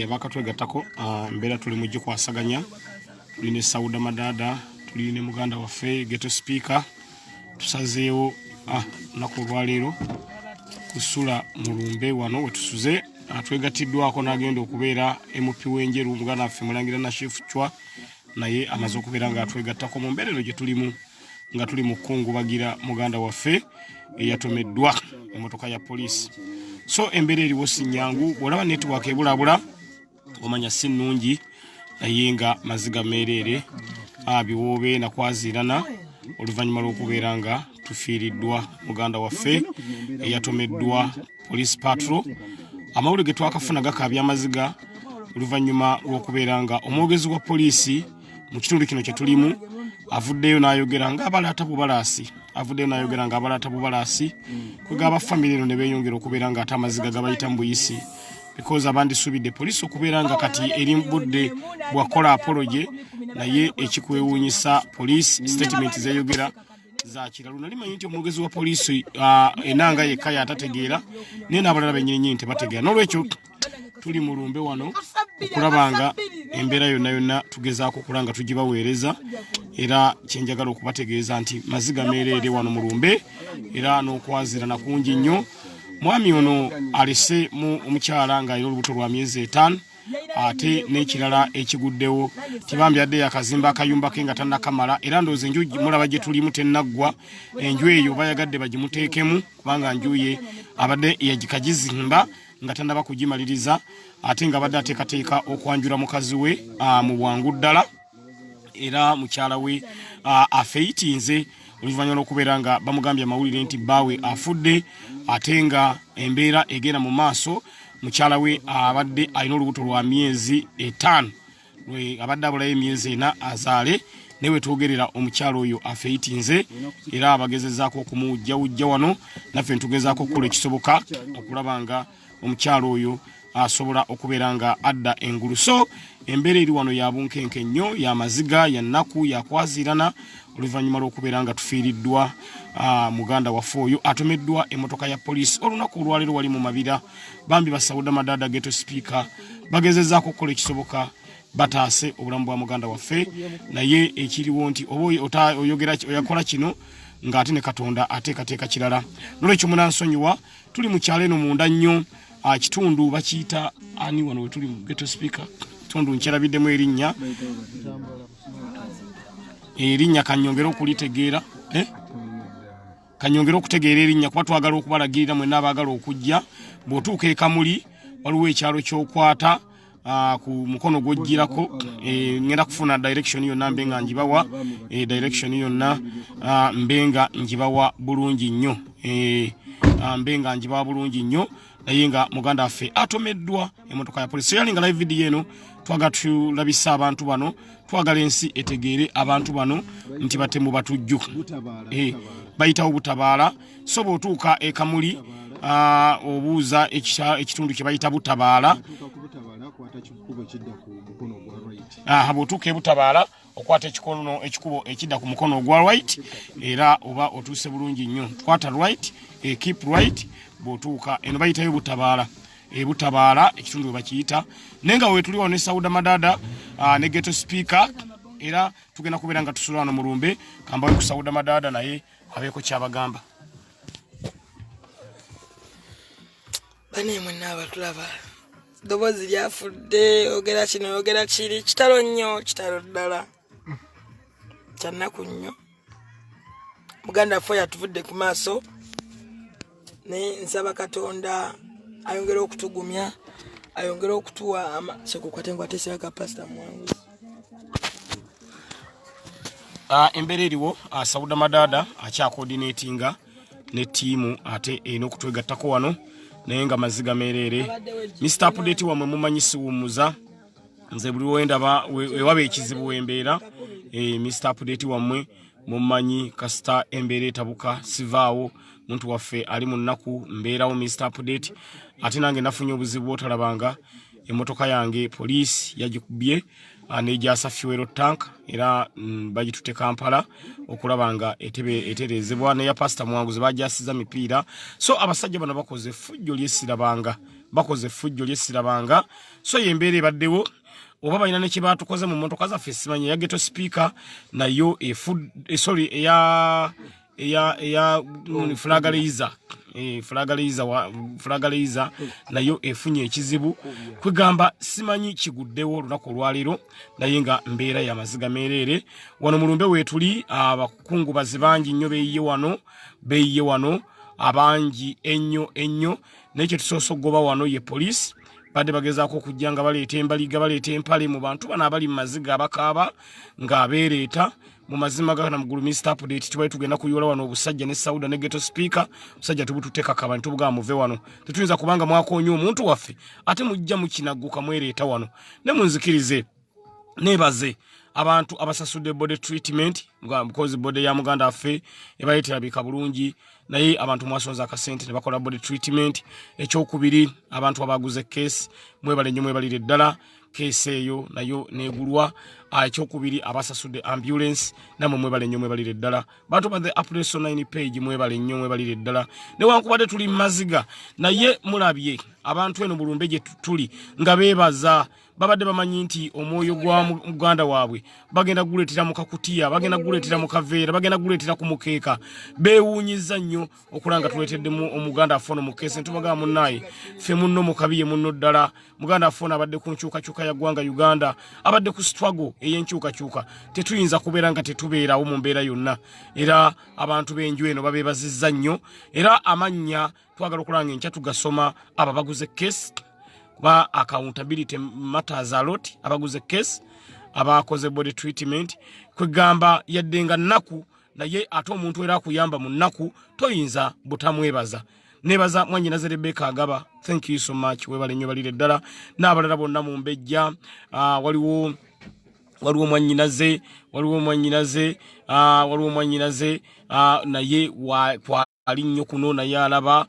bakatwegattako mbeera tuli mujju kwasaganya tuline Sauda Madada tuline muganda waffe Ghetto Speaker tusazeewo naku olwaleero kusula mu Lumbe wano wetusuze twegattiddwako n'agenda okubeera MP w'Enjeru muganda waffe Mulangira na Chief Chwa naye amaze okubeera nga atwegattako mu mbeerero gye tulimu nga tuli mu kukungubagira muganda waffe eyatomeddwa emmotoka ya poliisi. So embeera eriwo si nnyangu bw'olaba network ebulabula omanya si nnungi naye nga maziga meereere biwoobe nakwaziirana oluvannyuma lw'okubeera nga tufiiriddwa muganda waffe eyatomeddwa police patrol. Amawulire ge twakafuna gakaabya amaziga oluvannyuma lw'okubeera nga omwogezi wa poliisi mu kitundu kino kye tulimu avuddeyo n'ayogera ng'abalaata bubalaasi kwegaba famire eno ne beeyongera okubeera nga ate amaziga gabayita mu buyisi because abandisuubidde poliisi okubeera nga kati eri budde bwakola apology naye ekikwewuunyisa poliisi statement zeeyogera za kiralu. Nali manyi nti omwogezi wa poliisi enanga yekka yatategeera naye n'abalala bennyini tebategeera. N'olwekyo tuli mu Lumbe wano okulaba nga embeera yonna tugezaako okulanga tugibaweereza era kyenjagala okubategeeza nti maziga meereere wano mu Lumbe era n'okwazirana kungi nnyo. Mwami ono alese mu omukyala ng'alina olubuto lwa myezi 5 ate n'ekirala ekiguddewo tibambi addeyo akazimba akayumba ke nga tannakamala era ndowooza enju mulaba gye tulimu tennaggwa. Enju eyo bayagadde bagimuteekemu kubanga nju ye abadde yagikagizimba nga tannaba kugimaliriza ate nga badde ateekateeka okwanjula mukazi we mu bwangu ddala era mukyala we afeyitinze oluvannyuma lw'okubeera nga bamugambye amawulire nti bbaawe afudde ate nga embeera egenda mu maaso. Mukyala we abadde alina olubuto lwa myezi 5 abadde abulayo emyezi 4 azaale naye wetwogerera omukyala oyo afeyitinze era abagezezaako okumujjawujja wano naffe ntugezaako okukola ekisoboka okulaba nga omukyala oyo asobola okubeera nga adda engulu. So embeera eri wano ya bunkenke nnyo ya maziga ya nnaku yakwaziirana oluvannyuma lw'okubeera nga tufiiriddwa muganda waffe oyo atomeddwa emmotoka ya poliisi olunaku olwaleero wali mu mabira. Bambi ba Sauda Madada Ghetto Speaker bagezezaako okukola ekisoboka bataase obulamu bwa muganda waffe naye ekiriwo nti oba oyakola kino ng'ate ne Katonda ateekateeka kirala. N'olwekyo munansonyiwa tuli mu kyalo eno munda nnyo kitundu bakiyita ani wano we tuli mu Ghetto Speaker kitundu nkyerabiddemu erinnya kanyongera okulitegeera kanyongera okutegeera erinnya kuba twagala okubalagirira mwenna abaagala okujja bw'otuuka ekamuli waliwo ekyalo ky'okwata ku mukono gw'ojjirako ngenda kufuna direction yonna mbenga njibawa direction yonna mbenga njibawa bulungi nnyo naye nga muganda waffe atomeddwa emmotoka ya poliisi. Yalinga live video eno twagala tulabisa abantu bano twagala ensi etegeere abantu bano nti batemu batujju bayitawo butabaala. So bw'otuuka ekamuli obuuza ekitundu kye bayita butabaala bw'otuuka ebutabaala okwata ekikubo ekidda ku mukono ogwa right era oba otuuse bulungi nnyo kwata right keep right bw'otuuka eno bayitayo butabaala butabaala ekitundu bakiyita naye nga wetuliwo ne Sauda Madada ne Ghetto Speaker era tugenda kubeera nga tusula wano mu Lumbe kambawe ku Sauda Madada naye abeeko kyabagamba. Bane mwenna abatulaba ddoboozi lyafudde ogera kino ogera kiri kitalo nnyo kitalo ddala kyannaku nnyo muganda waffe yatuvudde ku maaso naye nsaba Katonda ayongera okutugumya ayongera okutuwa sekukwatenkwatesera ka pastor mwangu. Embeera eriwo Sauda Madada akyakoordinatinga ne ttiimu ate erina okutwegattako wano naye nga maziga meereere. Mr. Update wamwe mumanyi siwummuza nze buli wendaba wewaba ekizibu wembeera Mr. Update wamwe mumanyi kasita embeera etabuka sivaawo muntu waffe ali mu nnaku mbeerawo Mr. Update ate nange nafunye obuzibu otalabanga emmotoka yange poliisi yagikubye nejasa fuel tank era bagitute Kampala okulaba nga eterezebwa ne ya pastor mwanguze bajasiza mipiira. So abasajja bano bakoze fujjo lyesirabanga bakoze fujjo lyesirabanga so yembeere baddewo oba balina ne kyebatukoze mu motoka zaffe simanyi ya ghetto speaker nayo eya flagaliza nayo efunye ekizibu kwegamba simanyi kiguddewo olunaku olwaleero naye nga mbeera ya maziga meerere wano mulumbe weetuli abakungubazi bangi nnyo beeyiye wano abangi ennyo naye kyetusoose okugoba wano ye poliisi badde bagezaako okujja nga baleeta embaliga baleeta empale mu bantu bano abali mu maziga abakaaba ng'abeereeta mu mazima gana mugulu Mr. Update tubaye tugenda kuyoola wano obusajja ne Sauda ne ghetto speaker musajja tubututeeka kaba ntubuga muve wano tetuyinza kubanga mwakoonye omuntu waffe ate mujja mukinaguka mwereeta wano ne munzikirize nebaze abantu abasasudde body treatment because body ya muganda affe ebayitira bika bulungi naye abantu mwasonza akasente ne bakola body treatment ekyokubiri abantu abaguze case mwebale nnyo mwebalire ddala case eyo nayo negulwa ekyokubiri abasasudde ambulance namwe mwebale nnyo mwebalire ddala bantu ba the update 9 page mwebale nnyo mwebalire ddala newankubadde tuli maziga naye mulabye abantu eno bulumbe gye tuli nga beebaza babadde bamanyi nti omwoyo gwa muganda waabwe bagenda guleetera mu kakutiya bagenda guleetera mu kaveera bagenda guleetera ku mukeeka beewuunyiza nnyo okulanga tuleeteddemu omuganda afono mu keesi ntubagamba munnaye ffe munno mukabiye munno ddala muganda afono abadde ku nkyukakyuka ya ggwanga Uganda abadde ku struggle ey'enkyukakyuka tetuyinza kubeera nga tetubeerawo mu mbeera yonna era abantu b'enju eno babeebazizza nnyo era amannya twagala okulanga enkya tugasoma abo baguze keesi ba accountability matters a lot abaguze case abakoze body treatment kwegamba yaddenga nnaku naye ate omuntu era akuyamba mu nnaku toyinza butamwebaza nebaza mwanyinaze Rebecca Agaba thank you so much webale nnyo balire ddala n'abalala bonna mu mbejja waliwo mwanyinaze naye ali nnyo kuno naye alaba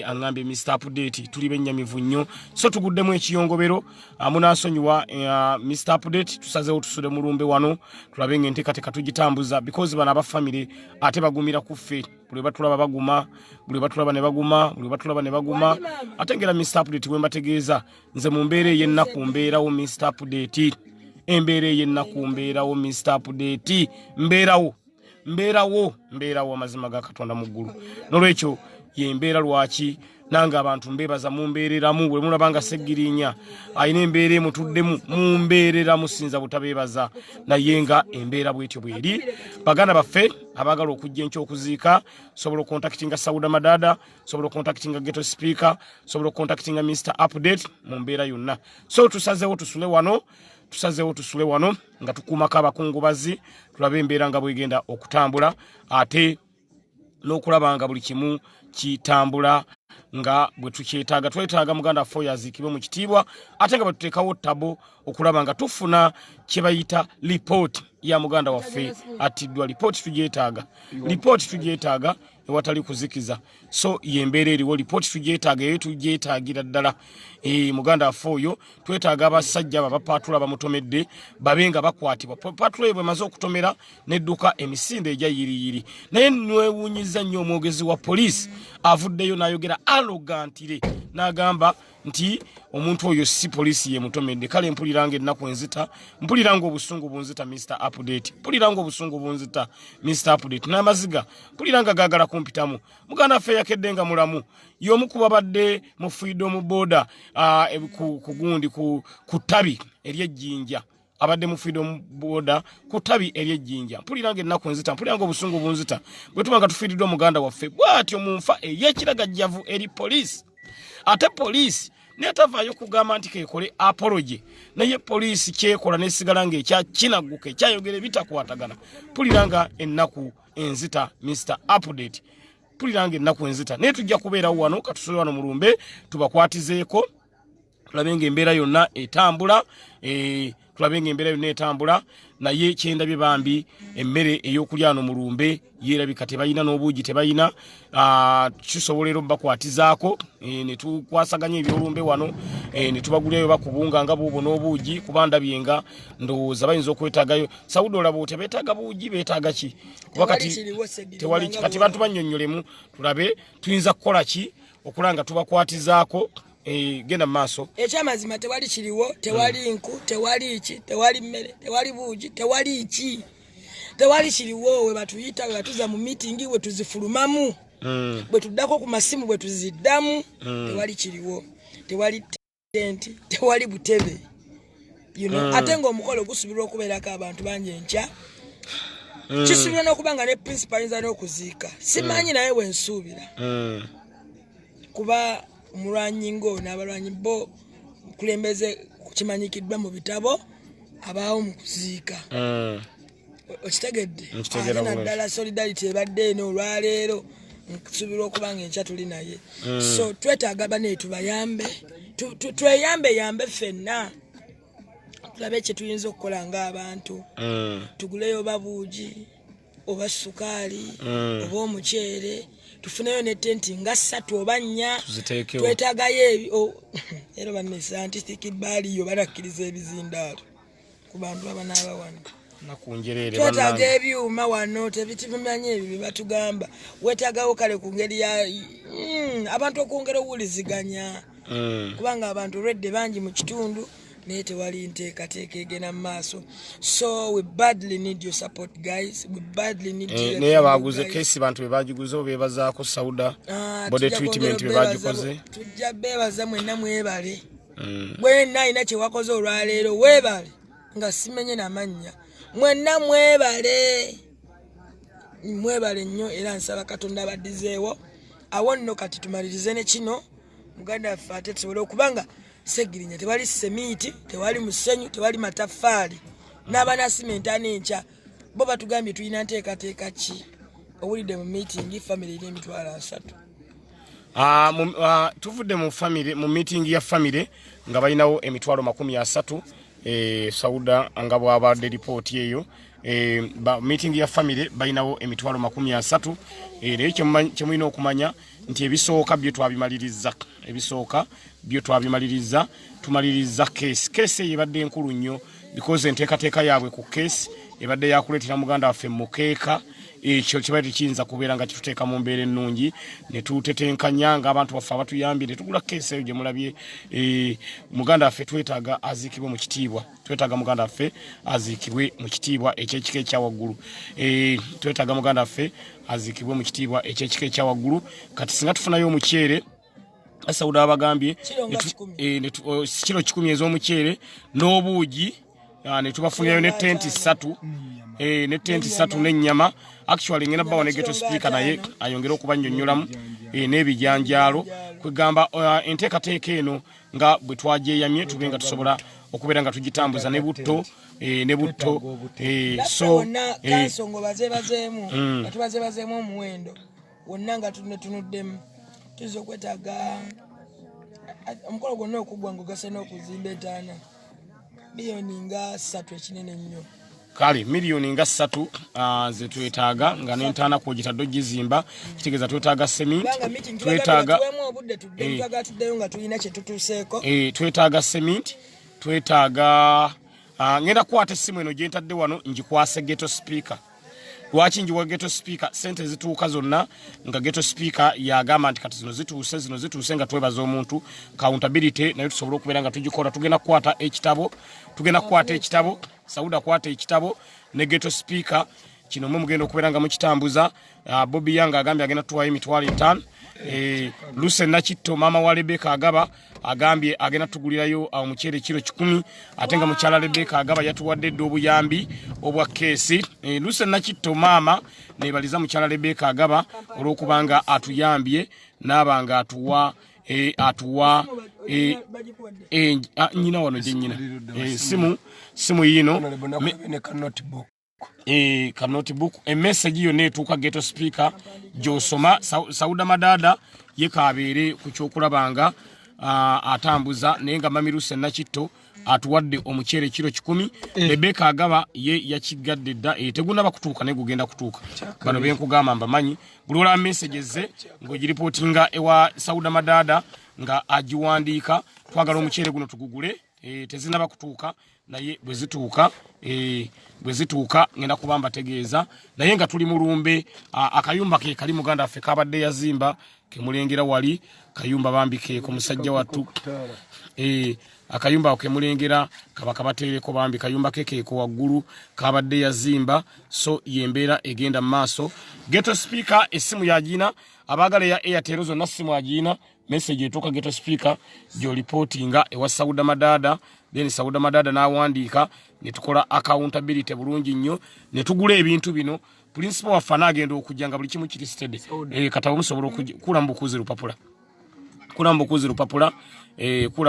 angambye Mr. Update tuli bennyamivu nnyo so tuguddemu ekiyongobero munansonyiwa Mr. Update tusazeewo tusule mu Lumbe wano tulabe ng'enteekateeka tugitambuza because bano abafamily ate bagumira ku ffe buli batulaba baguma buli batulaba ne baguma ate ngera Mr. Update we mbategeeza nze mu mbeera ey'ennaku mbeerawo Mr. Update embeera ey'ennaku mbeerawo Mr. Update mbeerawo amazima ga Katonda mu ggulu nolwekyo yembeera lwaki nanga abantu mbebaza mu mbeereramu bwe mulabanga seggirinya ayina embeera emutuddemu mu mbeerera musinza butabeebaza naye nga embeera bwetyo bweri baganda baffe abagala okujja enkyokuziika sobola contactinga Sauda Madada sobola contactinga ghetto speaker sobola contactinga Mr. Update mu mbeera yonna so tusazeewo tusule wano nga tukuumako abakungubazi tulabe embeera nga bwegenda okutambula ate n'okulaba nga buli kimu kitambula nga bwe tukyetaaga twetaaga muganda fo yaziikibwe mu kitiibwa ate nga batuteekawo ttabo okulaba nga tufuna kye bayita lipooti ya muganda waffe attiddwa lipooti tugyetaaga ewatali kuzikiza so yembeera eriwo lipooti tugyetaagira ddala muganda waffe oyo twetaaga abasajja abo abapaatula bamutomedde babe nga bakwatibwa paatula eyo bwemaze okutomera nedduka emisinde egya yiriyiri naye nwewuunyiza nnyo omwogezi wa poliisi avuddeyo n'ayogera arrogantire n'agamba nti omuntu oyo si poliisi ye mutomedde kale mpuliranga ennaku enzita mpuliranga obusungu bunzita Mr. Update n'amaziga mpuliranga gaagala kumpitamu muganda waffe yakedde nga mulamu y'omu ku babadde mu freedom border kugundi ku ttabi ery'ejjinja abadde mu freedom border ku ttabi ery'ejjinja mpuliranga ennaku enzita mpuliranga obusungu bunzita bwe tubanga tufiiriddwa muganda waffe bw'atyo mu nfa ey'ekiragajjavu eri poliisi ate poliisi netavaayo kugamba nti kekole apology naye poliisi kyekola nesigala nga ekyakinaguka ekyayogera ebitakwatagana mpuliranga ennaku enzita Mr. Update mpuliranga ennaku enzita naye tujja kubeerawo wano katusole wano mu Lumbe tubakwatizeeko tulabe ng'embeera yonna etambula naye kyendabye bambi emmere ey'okulya wano mu Lumbe yeerabika tebayina n'obuugi tebayina tusobolera obakwatizaako ne tukwasaganya ebyolumbe wano ne tubagulyayo bakubunga nga buubo n'obuugi kuba ndabyenga ndowooza bayinza okwetaagayo Sauda olaba oti beetaaga buugi beetaaga ki kuba kati bantu bannyonnyolemu tulabe tuyinza kukola ki okulanga tubakwatizaako genda maaso ekyamazima tewali kiriwo tewali nku tewali iki tewali mmere tewali buugi tewali iki tewali kiriwo we batuyita we batuza mu meeting we tuzifulumamu bwe tuddako ku masimu bwe tuziddamu tewali kiriwo tewali tenti tewali butebe ate ng'omukolo gusubirwa okubeerako abantu bangi enkya kisubirwa n'okubanga ne principal ayinza n'okuziika simanyi naye wensuubira kuba omulwanyi ng'ono abalwanyi bo kulembeze kimanyikiddwa mu bitabo abaawo mu kuziika okitegedde ate naddala solidarity ebadde eno olwaleero nkusubirwa okubanga enkya tuli naye so twetaaga bane tubayambe tweyambe ffenna tulabe ekye tuyinza okukola ng'abantu tuguleyo babuugi oba sukaali oba omuceere tufuneyo ne tenti nga 3 oba 4 twetaagayo era banne scientific baaliyo banakkiriza ebizindaalo ku bantu abanaaba wano twetaaga ebyuma wano tebitibimanyi ebyo bye batugamba weetaagawo kale ku ngeri ya abantu okwongera owuliziganya kubanga abantu olwedde bangi mu kitundu naye tewali nteekateeka egenda mu maaso so we badly need your support guys we badly need naye abaguze kesi bantu bebagiguze bebazaako sauda body treatment bebagikoze tujja beebaza mwenna mwebale bwenna alina kyewakoze olwaleero weebale nga simenye n'amannya mwenna mwebale nnyo era nsaba Katonda abaddizeewo awo nno kati tumalirize ne kino muganda waffe ate tusobole okubanga Segirinya tewali semiti tewali musenyu tewali mataffaali n'abana simenti anenkya bo batugambye tulina nteekateeka ki owulidde mu meeting family eri emitwalo 3 tuvudde mu meeting ya family nga balinawo emitwalo 30 sauda nga bwabadde ripooti eyo meeting ya family balinawo emitwalo 30 naye kyemulina okumanya nti ebisooka byo twabimaliriza tumaliriza keesi ebadde enkulu nnyo because enteekateeka yaabwe ku keesi ebadde yakuleetera muganda waffe mukeeka ekyo kibadde kiyinza kubeera nga kituteeka mu mbeera ennungi ne tutetenkanya ng'abantu baffe abatuyambye ne tugula keesi eyo gye mulabye muganda waffe twetaaga aziikibwe mu kitiibwa ekyekika ekyawaggulu kati singa tufunayo omuceere Sauda abagambye kilo 10 ez'omuceere n'obuugi ne tubafunirayo ne tenti 3 n'ennyama actually ngenda bawo ne ghetto speaker naye ayongera okubannyonnyolamu n'ebijanjaalo kwegamba enteekateeka eno nga bwe twagyeyamye tube nga tusobola okubeera nga tugitambuza ne butto so kansongo bazeebazeemu omuwendo wonna nga tunuddemu tuzo kwetaaga omukolo gwonna okugwa ng'ogase n'okuzimba entaana miliyoni nga 3 ekinene nnyo kale miliyoni nga 3 ze twetaaga nga n'entaana kwogitadde ogizimba kitegeeza twetaaga sementi twetaaga sementi twetaaga ngenda kukwata essimu eno gye ntadde wano ngikwase ghetto speaker lwaki njiwa ghetto speaker sente zituuka zonna nga ghetto speaker yagamba nti kati zino zituuse nga twebaza omuntu accountability naye tusobola okubeera nga tugikola tugenda kukwata ekitabo Sauda kwata ekitabo ne ghetto speaker kino mwe mugenda okubeera nga mukitambuza Bobby Yang agambye agenda tuwayo emitwalo 5 Luse Nakitto mama wa Rebecca agaba agambye agenda tugulirayo omuceere kilo 10 ate nga mukyala Rebecca agaba yatuwadde edda obuyambi obwa keesi Luse Nakitto mama nebaliza mukyala Rebecca agaba olw'okubanga atuyambye n'abanga atuwa nyina wano gye nyina simu yino ka notebook message yonna etuuka ghetto speaker gy'osoma Sauda Madada ye kabeere ku kyokulabanga atambuza naye nga Mamirusa Nakitto atuwadde omuceere kilo 10 Rebecca agaba ye yakigadde dda teguna bakutuuka naye gugenda kutuuka bano benkugamba mbamanyi buli olaba messages ze ng'ogiripotinga ewa Sauda Madada nga agiwandiika twagala omuceere guno tugugule tezinaba kutuuka naye bwe zituuka ngenda kubamba tegeeza naye nga tuli mu Lumbe akayumba ke kali muganda waffe kabadde yazimba kemulengera wali kayumba bambike ku musajja wattu akayumba kemulengera kabaka bateereko bambi kayumba kekeeko waggulu kabadde yazimba so yembeera egenda maaso ghetto speaker essimu yagina abagala ya Airtel zonna ssimu agina message etoka ghetto speaker jo reportinga ewa Sauda Madada then Sauda Madada n'awandiika ne tukola accountability bulungi nnyo ne tugula ebintu bino principal wa fana agenda okujjanga buli kimu kiri steady katawo musobola okula mbukuzi lupapula kula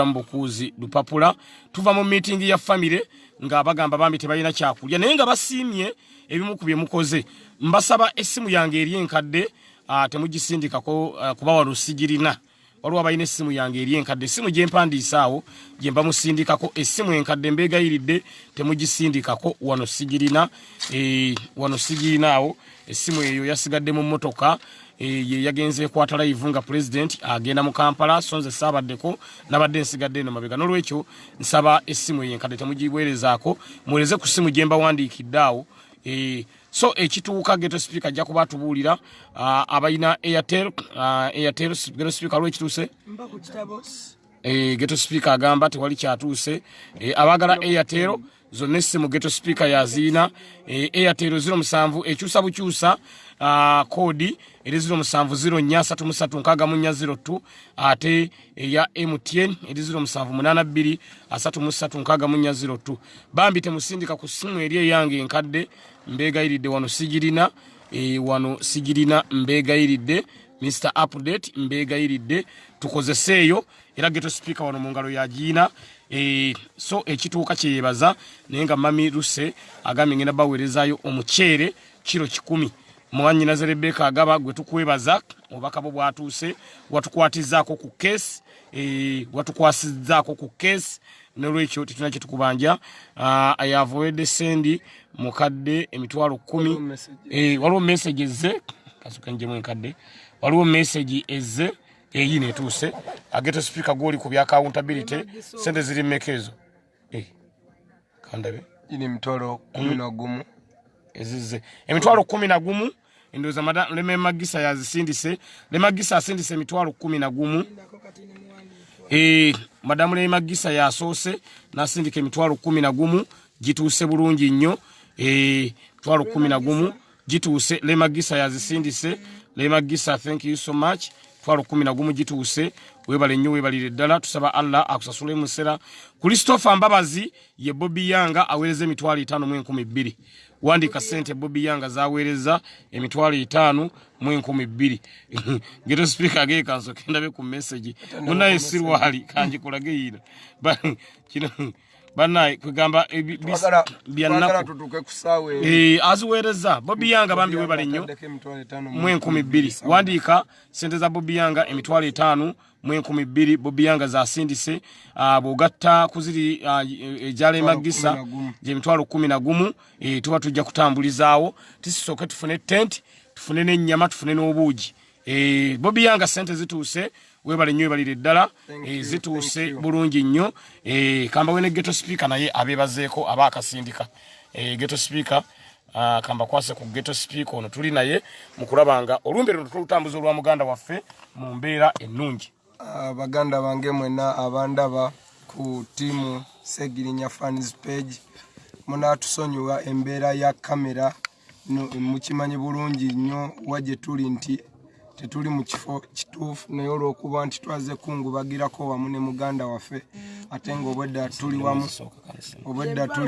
mbukuzi lupapula tuva mu meeting ya family nga abagamba bambi tebalina kyakulya naye nga basiimye ebimu ku bye mukoze mbasaba essimu yange eri enkadde temugisindikako kuba wano sigirina waliwo abalina essimu yange eri enkadde essimu gye mpandiisa awo gye mba musindikako essimu enkadde mbeegayiridde temugisindikako wano sigirina awo essimu eyo yasigadde mu mmotoka ye yagenze kwata live nga president agenda mu Kampala sonze sabaddeko nabadde nsigadde eno mabega n'olwekyo nsaba essimu enkadde temugibwerezaako muweleze ku ssimu gye mbawandiikidde awo so ekituuka ghetto speaker ajja kuba tubuulira abalina Airtel ghetto speaker lwekituuse ghetto speaker agamba tewali kyatuuse abagala Airtel zonna essimu ghetto speaker yaziina Airtel 07 ekyusa bukyusa kodi eri 0704336402 ate eya MTN eri 0782336402 bambi temusindika ku ssimu eri eyange enkadde mbeegayiridde wano sigirina mbeegayiridde Mr Update mbeegayiridde tukozeseeyo era ghetto speaker wano mu ngalo yagiina so ekituuka kyeyebaza naye nga mami Ruse agambye ngenda baweerezaayo omuceere kiro 10 Mwanyina Rebecca agaba gwe tukwebaza obakabo bwatuuse watukwatizaako ku case watukwasizzaako ku case n'olwekyo tetuna kye tukubanja I have already send mukadde emitwalo 10 waliwo message ezze kasuka njemu enkadde waliwo message ezze eyine etuuse ghetto speaker goli ku bya accountability sente ziri mekezo kandabe ini mitwalo 11 ezizze emitwalo 11 endoza madam leme magisa yazisindise le magisa asindise emitwalo 11 madam le magisa yasoose nasindika emitwalo 11 gituuse bulungi nnyo emitwalo 11 gituuse le magisa yazisindise le magisa thank you so much twalo 11 gituuse webale nnyo webalire ddala tusaba Allah akusasule musera Christopher Mbabazi ye Bobby Yanga aweereza emitwalo 5,12 wandika sente Bobby Yanga zaweereza emitwalo 5,12 ghetto speaker age kanso kendabe ku message munaye sirwali kanji kulage yino kino banaye kwegamba byannako tutuke kusawe azuweereza Bobby Yanga bambi webale nnyo 12 wandika sente za Bobby Yanga emitwalo 5,12 Bobby Yanga zasindise bogatta kuziri ejale magisa je emitwalo 11 tuba tujja kutambulizaawo tisooke tufune tent tufune n'ennyama tufune n'obuugi Bobby Yanga sente zituuse webale nnyo balire ddala zituuse bulungi nnyo kamba wene ghetto speaker naye abebazeeko abakasindika ghetto speaker kamba kwase ku ghetto speaker ono tuli naye mukulabanga olumbe lutambuzo lwa muganda waffe mu mbeera ennungi baganda bange mwena abandaba ku timu Segirinya fans page muna tusonyiwa embeera ya kamera mukimanyi bulungi nnyo waje tuli nti tetuli mu kifo kituufu naye olw'okuba nti twaze kungubagirako wamu ne muganda waffe ate nga obwedda tuli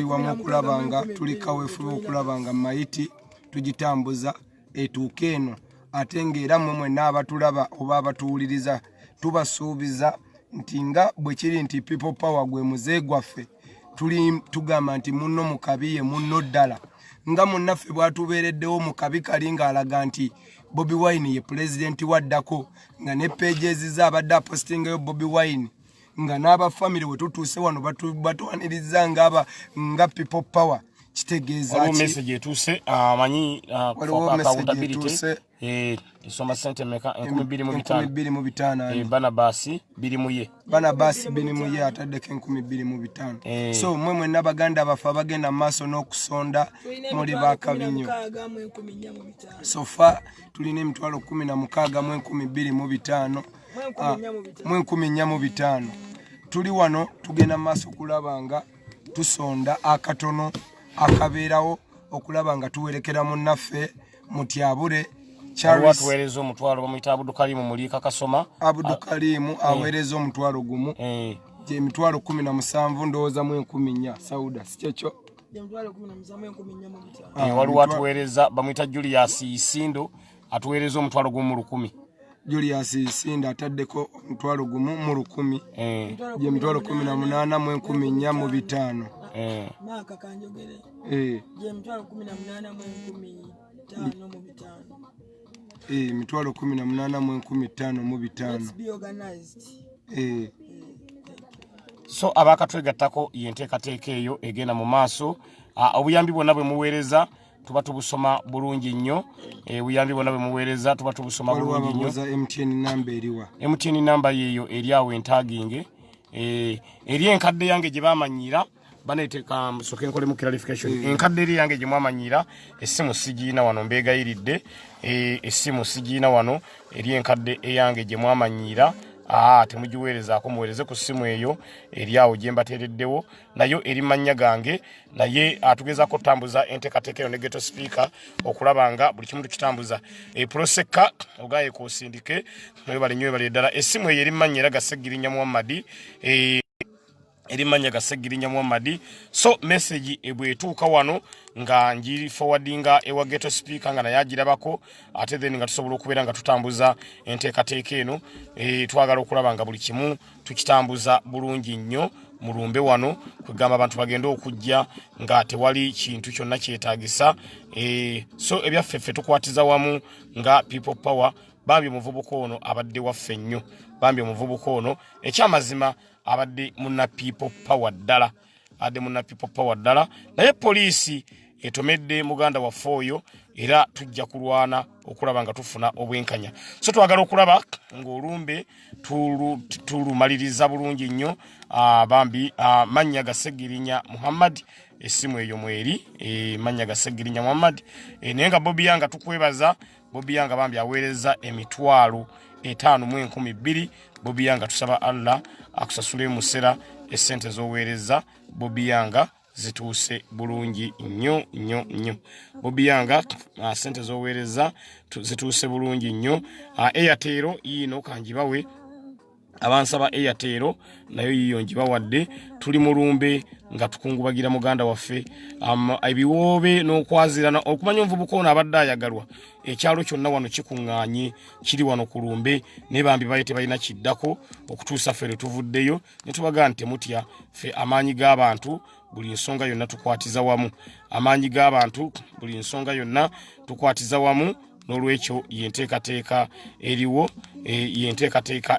wamu okulabanga tuli kaweefube okulabanga mayiti tugitambuza etuuke eno ate ng'era mmwe n'abatulaba oba abatuwuliriza tubasuubiza nti nga bwe kiri nti people power gwe muze gwaffe tugamba nti munno mukabi ye munno ddala nga munnaffe bwatubeereddewo mukabi kali ng'alaga nti BobiWine ye president waddako nga ne pages z'abadde apostingayo BobiWine nga n'aba family we tutuuse wano batuwaniriza nga people power kitegeeza waliwo message etuuse amanyi accountability Isoma sente meka 2500 2500 bana basi biri muye ataddeko 2500 so mwemwe n'abaganda bafa bagenda maaso n'okusonda muli bakabinyo so fa tulina emitwalo 16 mu 2500 mu 14500 tuli wano tugenda maaso kulabanga tusonda akatono akabeerawo okulaba nga tuwerekera munnaffe Mutyabule Charles tuwerezo omutwalo bamuyita Abdukalimu mulika kasoma Abdukalimu awerezo omutwalo gumu je emitwalo 17 ndowooza mu 10 Sauda sikyekyo emitwalo 17 mu 10 waliwo atuweereza bamuyita Julius Isindo atuweereza omutwalo gumu mu 10 Julius Isindo ataddeko omutwalo gumu mu 10 je emitwalo 18 mu 10 maka kanjogere je emitwalo 18 mu 15 mitwalo 18 mu 15 mu 5 let's be organized so abakatwegattako yenteekateeka eyo egenda mu maaso obuyambi bwonna bwe muweereza tuba tubusoma bulungi nnyo obuyambi bwonna bwe muweereza tuba tubusoma bulungi nnyo MTN namba yeeyo eri awo entaaginge eri enkadde yange gye baamanyira baneteka soke nkole mu clarification enkadde eri yange gye mwamanyira essimu sigiina wano mbeegayiridde essimu sigiina wano eri enkadde eyange gye mwamanyira temugiweerezaako muweereze ku ssimu eyo eri awo gye mbateereddewo nayo eri mannya gange naye atugezaako otambuza enteekateeka eyo ne ghetto speaker okulaba nga buli kimu tukitambuza proseka ogaye kuosindike mwebale nnyo webale ddala essimu eyo eri mannya era Gaseggirinya Muhammad erimanya Gaseggirinya Muhammad so message ebwetuuka wano nga njiri forwardinga ewa ghetto speaker nga naye agirabako ate then nga tusobola okubeera nga tutambuza enteekateeka eno twagala okulaba nga buli kimu tukitambuza bulungi nnyo mu Lumbe wano kwegamba abantu bagenda okujja nga tewali kintu kyonna kyetaagisa so ebyaffe ffe tukwatiza wamu nga people power bambi omuvubuka ono abadde waffe nnyo bambi omuvubuka ono ekyamazima abadde munna people power ddala naye poliisi etomedde muganda waffe oyo era tujja kulwana okulaba nga tufuna obwenkanya so twagala okulaba ng'Olumbe tulumaliriza bulungi nnyo bambi mannya Gaseggirinya Muhammad essimu eyo mweri mannya Gaseggirinya Muhammad naye nga Bobi Yanga tukwebaza Bobi Yanga bambi aweereza emitwalo 5,200 Bobi Yanga tusaba Allah akusasule musera essente z'oweereza Bobi Yanga zituuse bulungi nnyo Bobi Yanga sente z'oweereza zituuse bulungi nnyo Airtel yino kanjibawe abansaba Airtel nayo yiyo njibawadde tuli mu Lumbe nga tukungubagira muganda waffe ebiwoobe n'okwazirana okumanya omuvubuka ono abadde ayagalwa ekyalo kyonna wano kikuŋŋaanye kiri wano ku Lumbe ne bambi baye tebalina kiddako okutuusa ffe tuvuddeyo ne tubagaa nti temutya ffe amaanyi g'abantu buli nsonga yonna tukwatiza wamu amaanyi g'abantu buli nsonga yonna tukwatiza wamu n'olwekyo yenteekateeka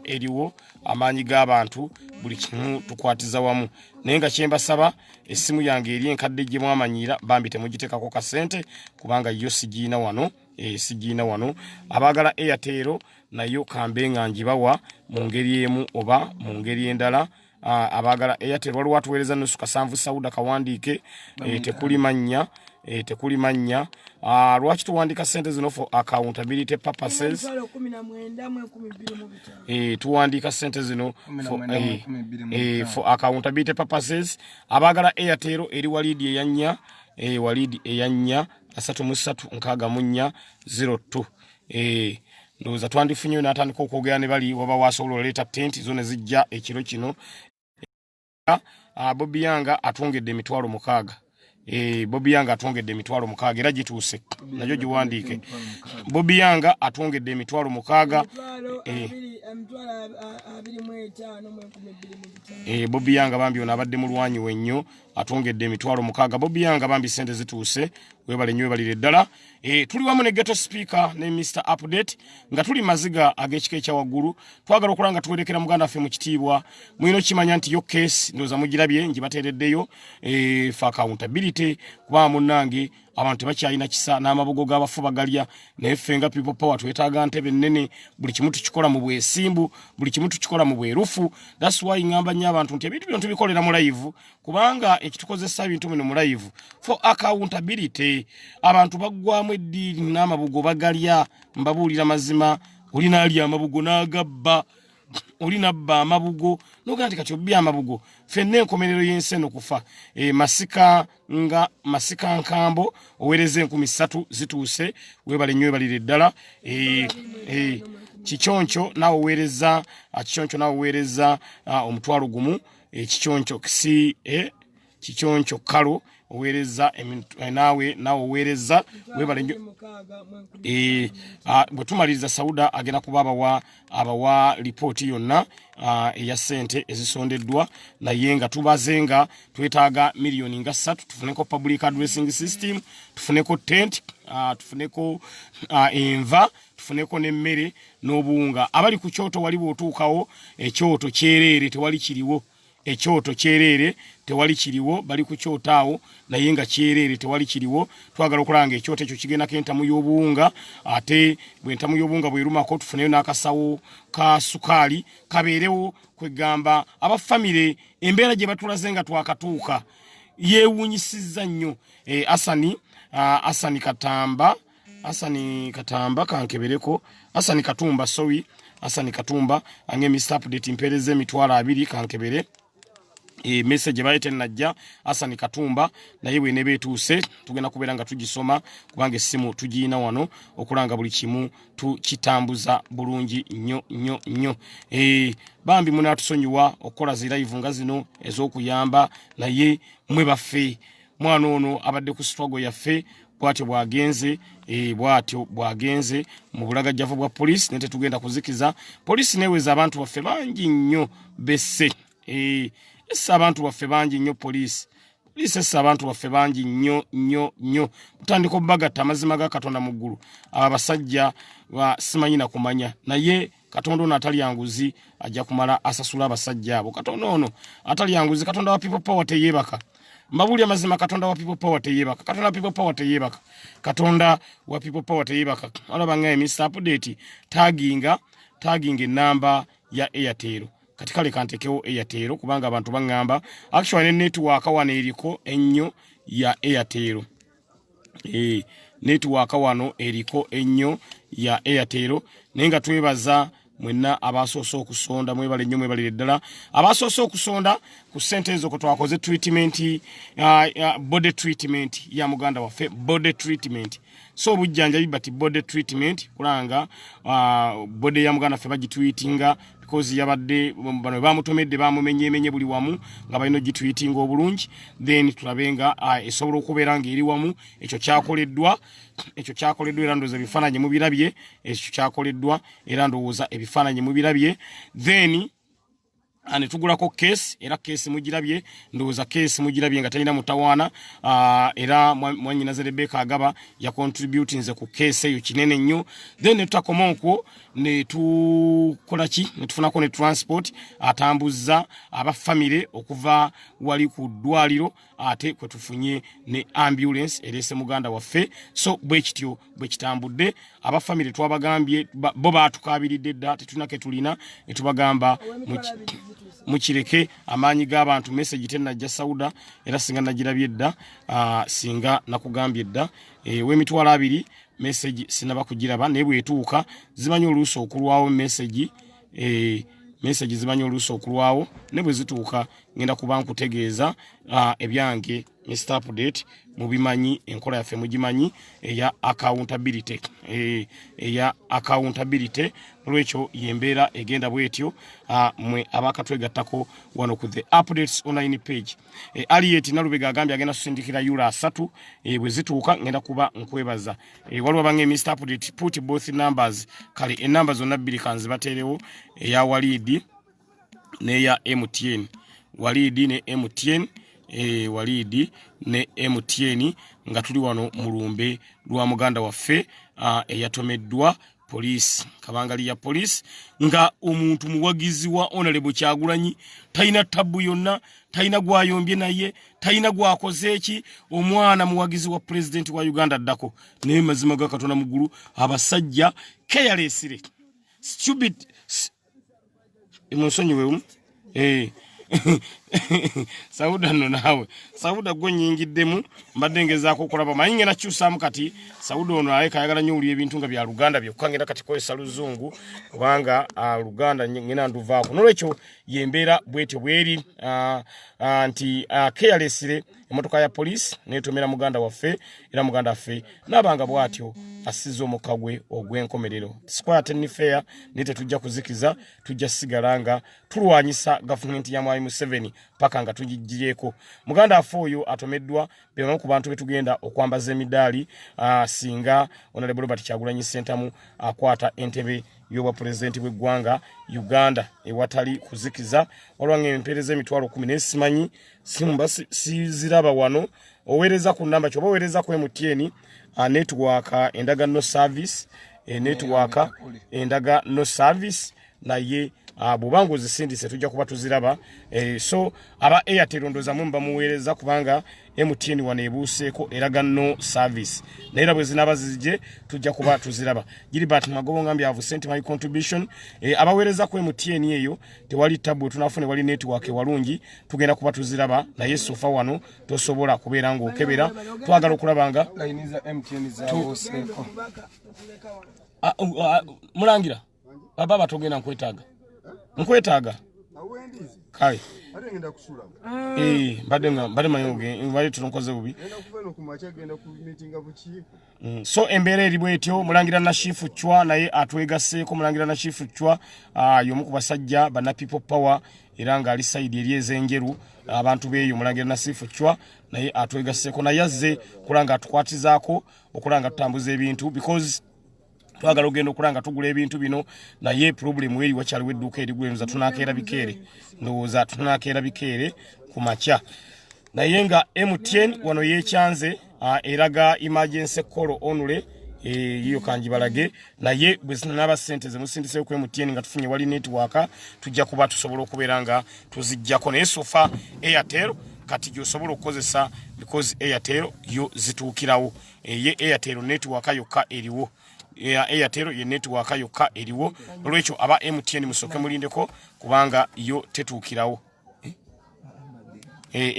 eriwo amaanyi g'abantu buli kimu tukwatiza wamu naye nga kyembasaba essimu yange eri enkadde gye mwamanyira bambi temugiteekako kasente kubanga yo sigiina wano abaagala Airtel nayo kambe nga njibawa mu ngeri emu oba mu ngeri endala abaagala Airtel waliwo atuweereza nusu kasanvu Sauda kawandiike tekuli mannya lwaki tuwandika sente zino for accountability purposes tuwandika sente zino for accountability purposes abaagala Airtel eri walidi eyannya 336402 ndowooza twandifunyeyo n'atandika okwogera ne bali waba wasobola oleeta tent zone zijja ekiro kino Bobi Yanga atwongedde emitwalo 6 Bobi Yanga atwongedde emitwalo 6 era gituuse najyo giwandiike Bobi Yanga atwongedde emitwalo 6 Bobi Yanga bambi ono abadde mulwanyi wennyo atwongedde emitwalo 6 Bobi Yanga bambi sente zituuse webale nnyo webalire ddala tuli wamu ne ghetto speaker ne Mr Update nga tuli maziga ag'ekika ekya waggulu twagala okulaba nga tuwerekera muganda waffe mu kitiibwa mulina okimanya nti yo case ndowooza mugirabye ngibateereddeyo for accountability kuba munnange abantu tebakyalina kisa n'amabugo g'abafu bagalya naye ffe nga people power twetaaga ntebe nnene buli kimu tukikola mu bwesimbu buli kimu tukikola mu bwerufu. That's why ngamba nnyo abantu nti ebintu byonna tubikolera mu live kubanga ekitukozesa ebintu bino mu live for accountability. Abantu baggwamu eddiiri n'amabugo bagalya mbabuulira mazima. Olina ali amabugo n'agabba olina abba amabugo noga nti kati obbi amabugo fenne enkomerero y'ensi eno kufa. Masika nkambo owereze 3,000 zituuse webale nnyo webalire ddala. Kichoncho nawe owereza kichoncho nawe owereza omutwalo gumu. Kichoncho kisi kichoncho kalo owereza nawe owereza webale nnyo. Bwe tumaliriza Sauda agenda kuba abawa lipooti yonna eya ssente ezisondeddwa naye nga tubazenga twetaaga miliyoni nga 3 tufuneko public addressing system tufuneko tent tufuneko enva tufuneko n'emmere n'obuwunga. Abali ku kyoto wali bw'otuukawo ekyoto kyerere tewali kiriwo. Ekyoto kyerere tewali kiriwo bali ku kyoto awo naye nga kyerere tewali kiriwo. Twagala okulanga ekyoto ekyo kigenda kentamu y'obuwunga ate bwentamu y'obuwunga bwerumako tufuneyo n'akasawo ka sukaali kabeerewo kwegamba abafamire embeera gye batulaze nga twakatuuka yeewuunyisizza nnyo. Asani Katamba kankebereko Asani Katumba sorry Asani Katumba ange Mr. Update mpereze emitwalo 2 kankebere. Message bayite najja Asani Katumba naye bwe nebetuuse tugenda kubeera nga tugisoma kubanga essimu tugiina wano okulanga buli kimu tukitambuza bulungi nnyo. Bambi munatusonyiwa okukola zi live nga zino ez'okuyamba naye mwe baffe mwana ono abadde ku struggle yaffe bwatyo bwagenze mu bulagajjavu bwa police nete tugenda kuzikiza police neweza abantu baffe bangi nnyo besse. Essa abantu baffe bangi nnyo police essa abantu baffe bangi nnyo mutandika obagatta amazima ga Katonda mu ggulu. Abasajja simanyi na kumanya naye Katonda ono atali yanguzi ajja kumala asasula abasajja abo. Katonda ono atali yanguzi. Katonda wa people power teyebaka. Mbabuli amazima Katonda wa people power teyebaka. Katonda wa people power teyebaka. Katonda wa people power teyebaka. Olaba nga Mr. Update tagging enamba ya Airtel. Katikale kantekewo Airtel kubanga abantu bangamba actually network wano eriko ennyo ya Airtel. Network wano eriko ennyo ya Airtel nenga twebaza mwenna abasoose okusonda mwebale nnyo mwebalire ddala abasoose okusonda ku ssente ezo ko twakoze treatment body treatment ya muganda waffe body treatment. So obujjanjabi bati body treatment kulanga body ya muganda waffe bagitweetinga because yabadde bano bamutomedde bamumenye buli wamu nga balina gitweetinga obulungi then tulabenga esobola okubeera nga eri wamu ekyo kyakoleddwa era ndowooza ebifaananyi mu birabye ekyo kyakoleddwa era ndowooza ebifaananyi mu birabye then ane tugulako case era case mugirabye ndowooza case mugirabye nga talina mutawaana era mwanyinaze Rebecca Agaba ya contributing nze ku case eyo kinene nnyo then tutakoma okwo ne tukolaki ne tufunako ne transport atambuza abafamile okuva wali ku ddwaliro ate kwe tufunye ne ambulance erese muganda waffe. So bwe kitambudde abafamile twabagambye bo batukabiridde dda tetunake tulina etubagamba mukireke amaanyi g'abantu message tenajja Sauda era singa nagirabye dda singa nakugambye dda w'emitwalo 2 message sinaba kugiraba naye bwetuuka zimanyi oluusi okulwawo message zimanyi oluusi okulwawo ne bwe zituuka ngenda kuba nkutegeeza ebyange Mr. Update mubimanyi enkola yaffe mugimanyi eya accountability lwekyo yembeera egenda bwetyo mwe abakatwegattako wano ku the updates online page. Aliyeti Nalubega agambye agenda kusindikira euro 3 bwe zituuka ngenda kuba nkwebaza waliwo bange Mr. Update put both numbers kale enamba zonna 2 kanzi baterewo eya Walidi neya MTN Walidi ne MTN Walidi ne MTN nga tuli wano mu Lumbe lwa muganda waffe eyatomeddwa police kabangali ya police nga omuntu muwagizi wa honorable Kyagulanyi taina tabu yonna taina gwayombye naye taina gwakoze eki omwana muwagizi wa president wa Uganda ddako ne mazima ga Katonda mugulu abasajja carelessly stupid emonsonyi wewe Sauda no nawe Sauda gwe nyingiddemu mbadde ngezaako okulaba mayinge na kyusaamu kati Sauda ono aleka ayagala nnyo oli ebintu nga bya Luganda byokangenda kati kozesa Luzungu kubanga Luganda ngena nduvaako nolwekyo yembeera bwetyo bweri nti carelessly emotoka ya police netomera muganda waffe era muganda waffe nabanga bwatyo asize omukagwe ogw'enkomerero square ten fair nite tujja kuzikiza tujja sigalanga tulwanyisa government ya Mwai Museveni paka nga tujijireko muganda affe oyo atomeddwa bema ku bantu betugenda okwambaza emidali singa Honorable Robert Kyagulanyi Ssentamu akwata entebe yoba president w'eggwanga Uganda ewatali kuzikiza olwange empereza emitwalo 10 simanyi simba siziraba wano owereza ku namba kyo owereza ku MTN network endaga no service network endaga no service naye bubango zisindise tujja kuba tuziraba so aba Airtel ndoza mumba muwereza kubanga MTN wanebuseeko eraga no service naira bwe zinaba zije tujja kuba tuziraba Gilbert Magobo ngambye avu sent my contribution abawereza ku MTN eyo tewali tabu tunafune wali network walungi tugenda kuba tuziraba na Yesu fa wano tosobola kubeera ngo okebera twagala okulabanga line za MTN zawo seko mulangira baba togenda nkwetaaga kai ngenda kusula mbadde mayoge mbali tunkoze bubi ngenda kuvana ku macha genda ku meeting abuchifu so embere eri bwetyo mulangira na chifu chwa naye atwegaseeko mulangira na chifu chwa yomu ku basajja bana people power iranga ali side eri ezenjeru abantu beyo mulangira na chifu chwa naye atwegaseeko naye yazze kulanga atukwatizaako okulanga tutambuza ebintu because twagala ogenda okulanga tugula ebintu bino naye problem weri wakyali wedduuka erigwenza tunakeera bikeere ndowooza tunakeera bikeere ku makya naye nga MTN wano yekyanze eraga emergency call only yiyo kanjibalage naye bwe zinaba sente ze musindise ku MTN nga tufunye wali network tujja kuba tusobola okubeera nga tuzijjako naye sofa Airtel kati gyosobola okukozesa because Airtel yo zituukirawo ye Airtel network yokka eriwo Airtel ye network yokka eriwo olwekyo aba MTN musoke mulindeko kubanga yo tetuukirawo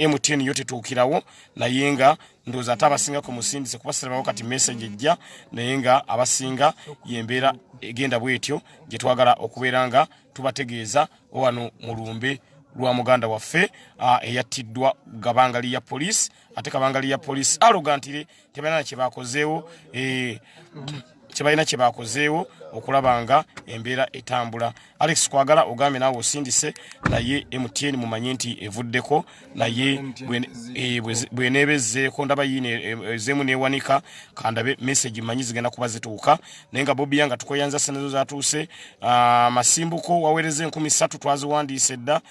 MTN yo tetuukirawo naye nga ndoza atabasinga ku musindise kubasalabawo kati message ejja naye nga abasinga yembeera egenda bwetyo gye twagala okubeeranga tubategeeza wano mu Lumbe lwa muganda waffe eyattiddwa gabangali ya police ate kabangali ya police arrogantire tebalina kye bakozeewo kibalina kye bakozeewo okulabanga embeera etambula Alex kwagala ogambe nawe osindise naye MTN mumanye nti evuddeko naye bwenebezeeko ndaba yine ezemu newanika kandabe message manyi zigenda kuba zituuka naye nga Bobi yanga tukoyanza senezo zatuuse masimbuko wawereze 13 twaziwandiise dda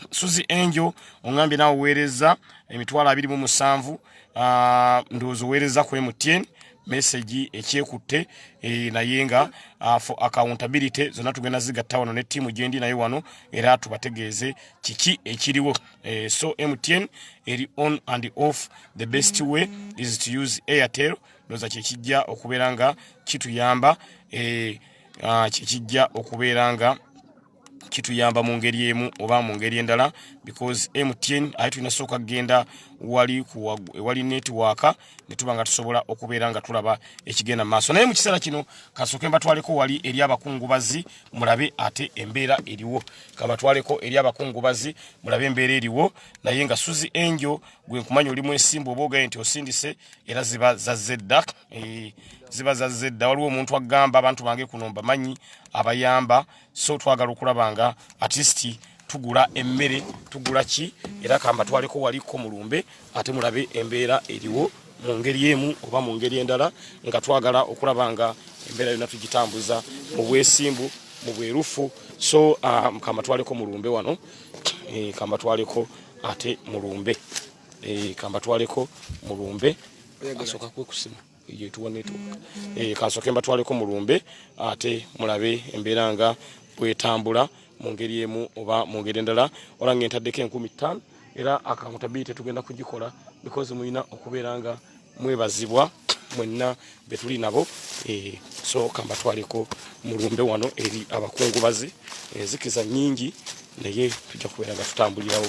Suzi Angel ongambye nawe weereza emitwalo 27 ndowooza weereza ku MTN message ekyekutte naye nga for accountability zonna tugenda zigatta wano ne tiimu gyendi naye wano era tubategeeze kiki ekiriwo so MTN eri on and off the best way is to use Airtel doza kyekijja okubeera nga kituyamba kyekijja okubeera nga kituyamba mu ngeri emu oba mu ngeri endala because MTN ayituna soka genda wali network netubanga tusobola okubeera nga tulaba ekigenda maaso naye mu kiseera kino kasoke mbatwaleko wali eri abakungubazi mulabe ate embeera eriwo kabatwaleko eri abakungubazi mulabe embeera eriwo naye nga Suzi Angel gwe nkumanya oli mu ensimbu oboga enti osindise era ziba zazedda waliwo omuntu agamba abantu bange kunomba manyi abayamba so twagala okulabanga at least tugula emmere tugula ki era kamba twaleko waliko mu Lumbe ate mulabe embeera eriwo mu ngeri emu oba mu ngeri endala nga twagala okulabanga embeera yonna tugitambuza mu bwesimbu mu bwerufu so kamba twaleko mu Lumbe wano kamba twaleko ate mu Lumbe kamba twaleko mu Lumbe asoka kwekusima yetuwa network kansoke mbatwaleko mu Lumbe ate mulabe embeera nga bwetambula mu ngeri emu oba mu ngeri endala olange ntaddeko 15,000 era accountability tugenda kugikola because muyina okubeera nga mwebazibwa mwenna betuli nabo so kambatwaleko mu Lumbe wano eri abakungubazi zikiza nyingi naye tujja kubeera nga tutambulirawo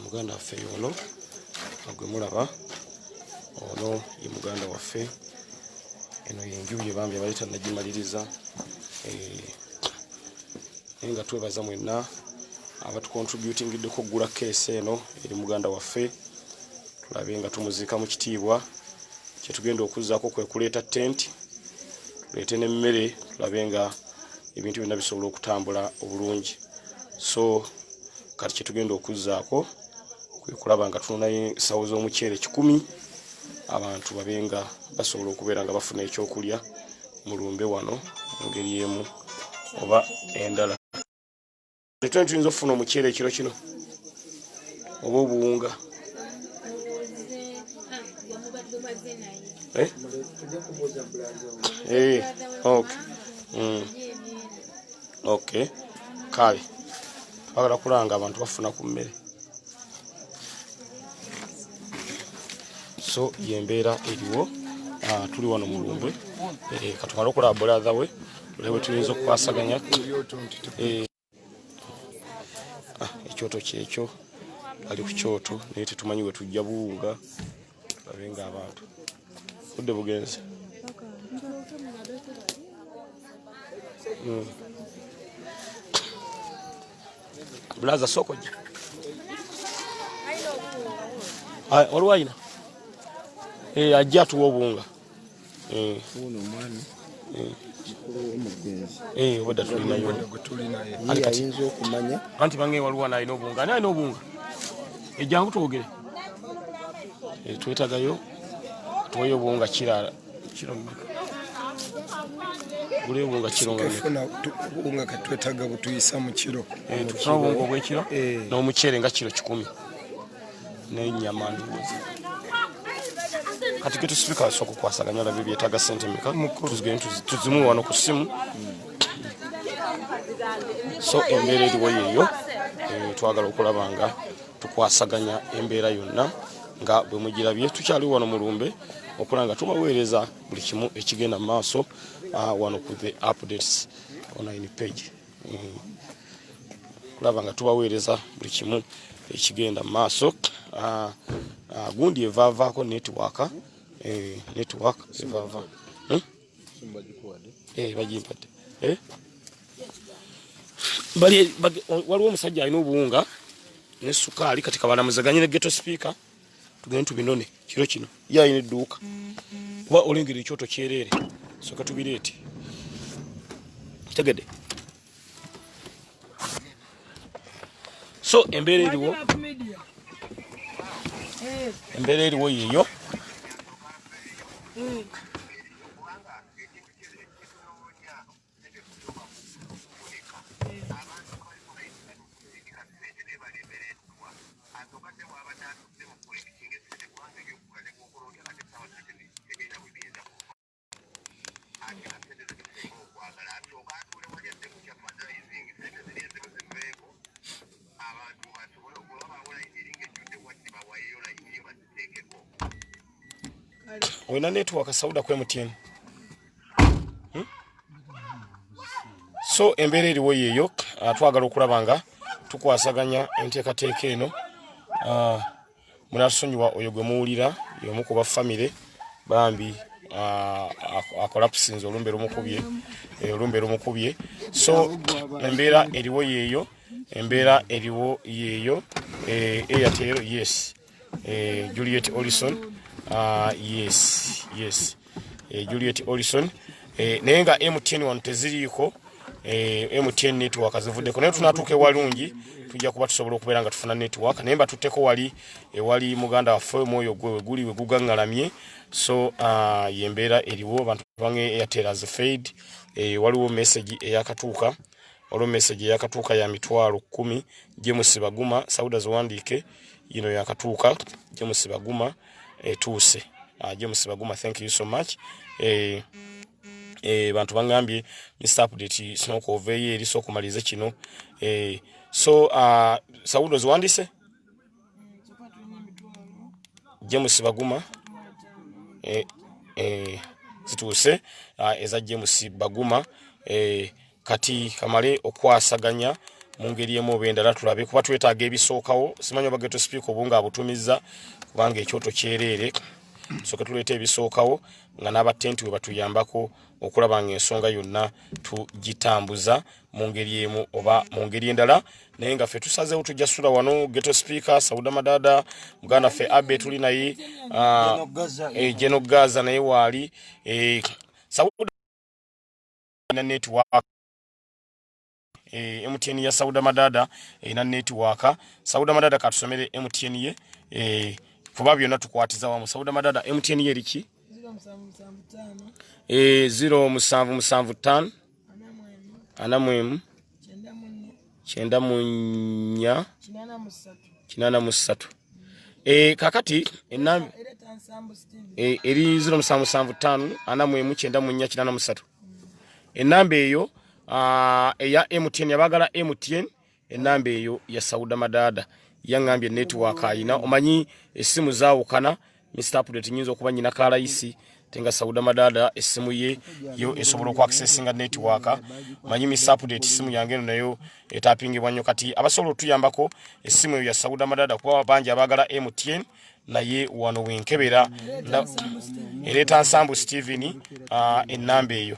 muganda waffe yono agwe mulaba ono ye muganda waffe eno yenju ye bambi abaleta nagimaliriza nga twebaza mwenna abatukontributingiddeko okugula keesi eno eri muganda waffe tulabe nga tumuziika mu kitiibwa kyetugenda okuzzaako kwe kuleeta tent tuleete n'emmere tulabe nga ebintu byonna bisobola okutambula obulungi so kati kyetugenda okuzzaako kwe kulaba nga tunonayo ensawo z'omuceere 10 abantu babenga basobola okubeera nga bafuna ekyokulya mu Lumbe wano mu ngeri emu oba endala tuyinza okufuna omuceere ekiro kino oba obuwunga okay kale twagala kulanga abantu bafuna ku mmere so yembeera eriwo tuli wano mu Lumbe katumala okulaba brother we tulewe tuyinza okukwasaganya ekyoto kyekyo ali ku kyoto naye tetumanyi we tujja buwunga babenga abantu budde bugenze blaza sokoja waliwo ayina ajja tuwa obuwunga wadda tulinayo anti bange waliwo nalina obuwunga ani alina obuwunga ejjangu twogere twetagayo tuwayo obuwunga kirala kiro gule obuwunga kiro obuwunga katwetaga butuyisa mu kiro tufuna obuwunga obw'ekiro n'omuceere nga kiro 10 n'ennyama ndowooza kati ketusipika asooka okukwasaganya labe byetaaga sente meka tuzimu wano ku ssimu so embeera eriwo yeeyo twagala okulaba nga tukwasaganya embeera yonna nga bwe mugirabye tukyali wano mu Lumbe okulaba nga tubaweereza buli kimu ekigenda mu maaso wano ku the updates online page kulaba nga tubaweereza buli kimu ekigenda mu maaso gundi evaavaako network evaava bagimpadde waliwo omusajja alina obuwunga ne sukaali kati kabanamuzaganye ne ghetto speaker tugende tubinone kiro kino ye alina edduuka kuba olengera ekyoto kyereere soka tubireete kitegedde so embeera eriwo yeeyo Wena network sauda kwa MTN. So embeera eriwo yeeyo twagala okulaba nga tukwasaganya enteekateeka eno munasonyiwa oyo gwe muwulira y'omu ku bafamire bambi akolapusinze olumbe lumukubye so embeera eriwo yeeyo Airtel yes Juliet Olison yes Juliet Olison naye nga MTN wano teziriiko MTN network zivuddeko naye tunatuuka walungi tujja kuba tusobola okubeera nga tufuna network naye mbatutteko wali muganda waffe mwoyo gwe guli we gugaŋŋalamye so yembeera eriwo bantu bange Airtel as fade waliwo message eyakatuuka waliwo message eyakatuuka ya 10,000 James Baguma Sauda ziwandiike yino yakatuuka James Baguma tuuse James Baguma thank you so much bantu bangambye Mr Update sinoko oveye eriso kumaliza kino so Sauda ziwandiise James Baguma zituuse eza James Baguma kati kamale okwasaganya mu ngeri emu bendala tulabe kuba twetaaga ebisookawo simanyi bageto speak obunga abutumiza kubanga ekyoto kyerere soka tuleeta ebisookawo nga n'abatenti we batuyambako okulaba ng'ensonga yonna tugitambuza mu ngeri emu oba mu ngeri endala naye nga ffe tusazeewo tujja sula wano geto speaker Sauda Madada muganda ffe Abe tuli naye Geno Gaza naye waali Sauda na network MTN ya Sauda Madada ina network Sauda Madada katusomere MTN ye kuba byonna tukwatiza wamu Sauda Madada MTN ye liki 0775 anamwemu 983 kakati enambi eri 0775 anamwemu 983 enamba eyo eya MTN yabagala MTN enamba eyo ya Sauda Madada yangambye network ayina omanyi esimu zaawukana Mr Update nyinza okuba nyina kalaisi tenga Sauda Madada esimu ye yo esobola ku accessinga network manyi Mr Update esimu yange nayo etapingibwa nnyo kati abasobola tuyambako esimu ya Sauda Madada kuba banja abagala MTN naye wano wenkebera ereta Nsambu Steven enamba eyo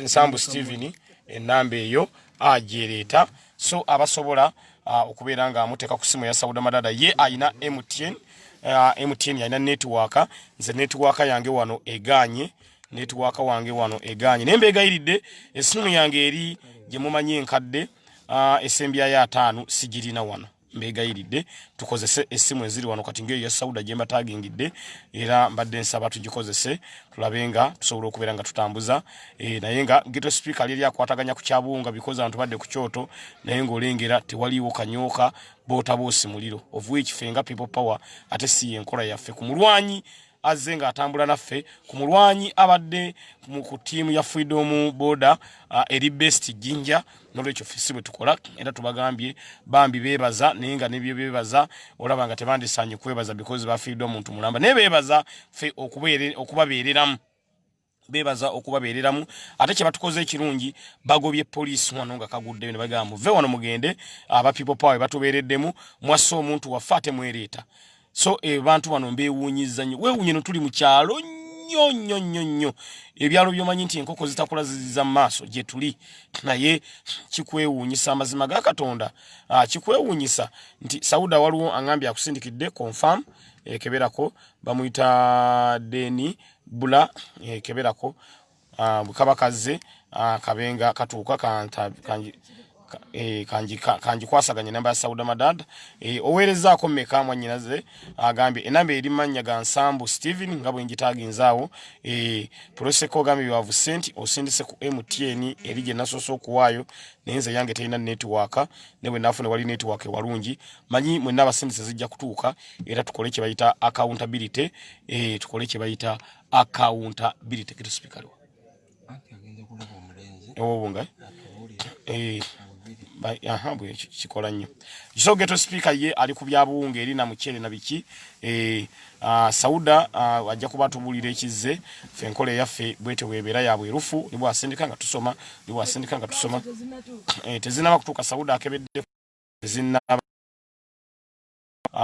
Nsambu Steven enamba eyo ajereta so abasobola okubeera nga amuteka ku simu ya Sauda Madada ye ayina MTN MTN yalina network nze network yange wano eganye network wange wano eganye nembe egayiridde esimu yange eri gye mumanyi enkadde esembya ya 5 sigirina wano mbegayiridde tukozese esimu eziri wano kati ngeyo ya Sauda jemba tagingidde era mbadde nsaba tugikozese tulabenga tusobola okubeera nga tutambuza naye nga geto speaker liri akwataganya ku kyabunga because abantu badde ku kyoto naye ng'olengera tewaliwo kanyoka bota bosi muliro of which fenga people power ate si enkola yaffe ku mulwanyi azze nga atambula naffe ku mulwanyi abadde ku tiimu ya Freedom Border eri best jinja nolwekyo ffe bwe tukola era tubagambye bambi beebaza naye nga nebyo beebaza olaba nga tebandisanye kwebaza because ba Freedom muntu mulamba ne beebaza ffe okubabeereramu bebaza okubabeereramu ate kye batukoze ekirungi bagobye police wano nga kagudde ne bagamba muve wano mugende aba people power batubeereddemu mwaso omuntu wafate mwereeta so bantu bano mbewunyiza nnyo weewunye no tuli mu kyalo nnyo ebyalo byomanyi nti enkoko zitakula ziziza maaso gye tuli naye kikwewunyisa amazima ga Katonda kikwewunyisa nti Sauda waliwo angambye akusindikidde confirm keberako bamuyita Deni Bula keberako bukabakaze kabenga katuuka kanji kwasaganya namba ya Sauda Madada owerezaako mmeka mwanyinaze agambye enamba eri manya ga Nsambu Steven ngabo njitaginzaawo proseko gambye you have sent osindise ku MTN eri gye nasoso okuwaayo nenze yange teyina network nebwe nafune wali network walungi manyi mwe nabasindise zijja kutuuka era tukole kye bayita accountability tukole kye bayita accountability kitu speaker agenda kulaba omulenzi obunga bwe kikola nnyo so geto speaker ye ali ku byabuwunga eri na mukyere na biki Sauda ajja kuba tubulira ekizze ffe enkola yaffe bwete webeera ya bwerufu nibwo asindika nga tusoma tezinaba kutuuka Sauda akebedde tezinaba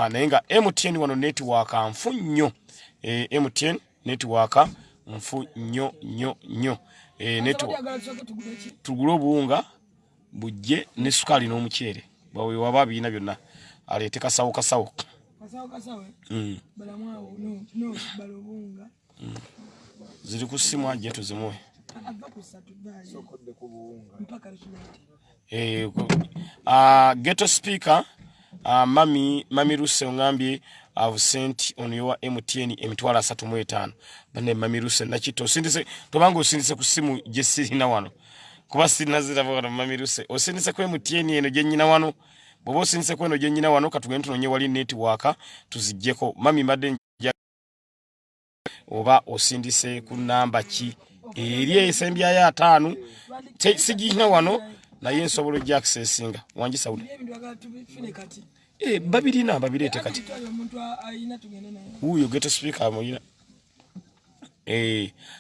naye nga MTN wano network nfu nnyo MTN network nfu nnyo tugula obuwunga bujje ne sukali n'omukyere bawe waba bina byonna alete kasawo balamwawo no balobunga ziri ku simu aje tuzimuwe Ghetto speaker mami Russe ngambye I've sent on your MTN emitwala 35 bane mami Russe nakito osindise tobanga osindise ku simu gye sirina wano kuba sirina zirabona mami Russe osindise ku MTN eno gye nyina wano bobo osindise ku eno gye nyina wano katugende tunonye wali network tuzijjeko mami madde oba osindise ku namba ki eri esembya ya 5 sigina wano naye nsobola ojja accessinga wangi Sauda babirina babirete kati uyo ghetto speaker amuyina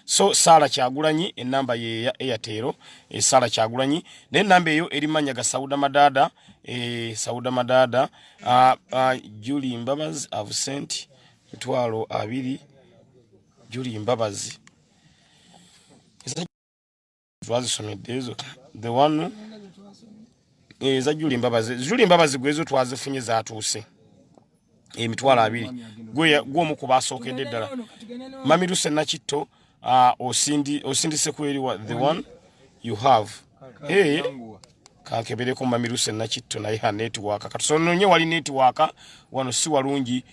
so Sala Kyagulanyi enamba ye ya Airtel Sala Kyagulanyi ne namba eyo erimanya ga Sauda Madada Sauda Madada Julie Mbabazi have sent mitwalo 2 Julie Mbabazi twazisomedezo the one za Julie Mbabazi gwezo twazifunye zatuuse emitwalo 2 gwomu kubasookedde ddala mami Russe nakitto osindise kweri wa the one you have kankebereko mami Russe nakitto naye ha network katusononye wali network wano si walungi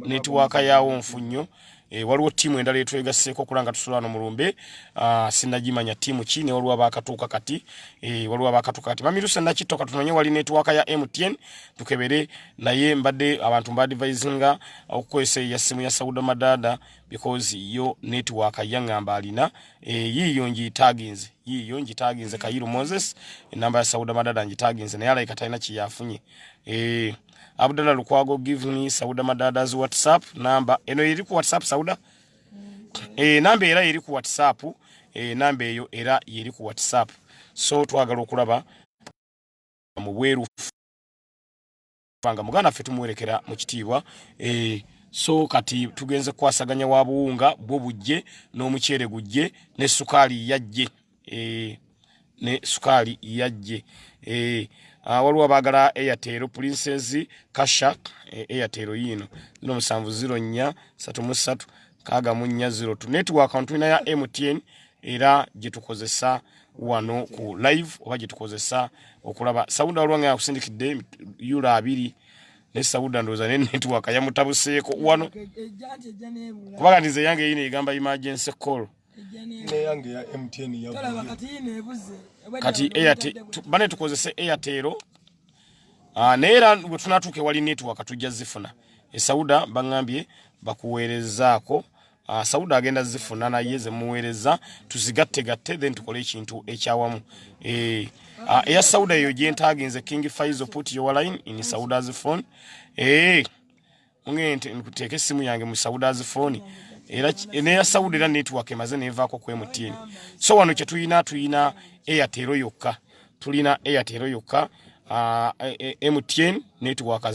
network yawo nfunyo waliwo timu endala etwegasseko kulanga tusulano mu Lumbe sinagimanya timu ki ne waliwo abakatuuka kati waliwo abakatuuka kati mami Russe nakitto katunonye wali network ya MTN tukebere naye mbadde abantu mbadivisinga okukozesa ya simu ya Sauda Madada because yo network yangamba alina yiyo ngitaginze Kayiru Moses enamba ya Sauda Madada ngitaginze naye alayika talina kiyafunye Abdallah Lukwago give me Sauda Madada's WhatsApp number. Eno iri ku WhatsApp Sauda? Namba era iri ku WhatsApp. Namba eyo era iri ku WhatsApp. So twagala okulaba mu bweru fanga mugana ffe tumuwerekera mu kitiibwa. So kati tugenze kwasaganya wa buwunga bwo bujje n'omukyere gujje ne sukali yajje. Ne sukali yajje. Waliwo abagala Airtel Princess Kasha Airtel yino 0704 333 network account ya MTN era gitukozesa wano ku live oba gitukozesa okulaba Sauda olwanga yakusindikidde yula 2 ne Sauda ndoza ne network ya mutabuseeko wano kubaga ndize yange yine igamba emergency call ne yange ya MTN ya kati Airtel bane tukozese Airtel neera bwe tunatuuke wali network tujja zifuna Sauda bangambye bakuweerezaako Sauda agenda zifuna naye ze muweereza tuzigatte then tukole ekintu ekyawamu eya Sauda yo gyentaginze King Faizo put your line in Sauda's phone ngente nkuteeke simu yange mu Sauda's phone era neya Sauda era network emaze nevaako ku MTN so wano kye tuyina Airtel yokka tulina Airtel yokka MTN network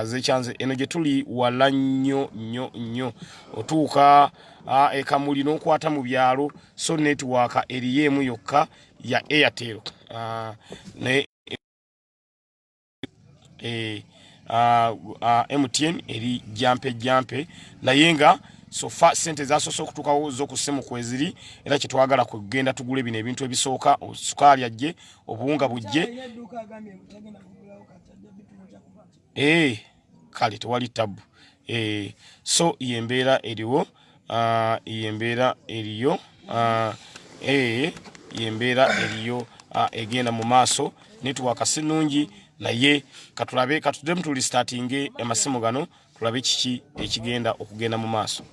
zechanze eno gye tuli wala nnyo otuuka ekamuli n'okwata mu byalo so network eriyo emu yokka ya Airtel MTN eri jampe naye nga sofa sente zasoso okutukawo z'okusimu kweziri era kitwagala kugenda tugule bino ebintu ebisooka sukali ajje obuwunga bujje kale tewali tabu so yembeera eriwo yembeera eriyo egenda mu maaso network sinungi naye katulabe katudde mutuli starting amasimu gano tulabe kiki ekigenda okugenda mu maaso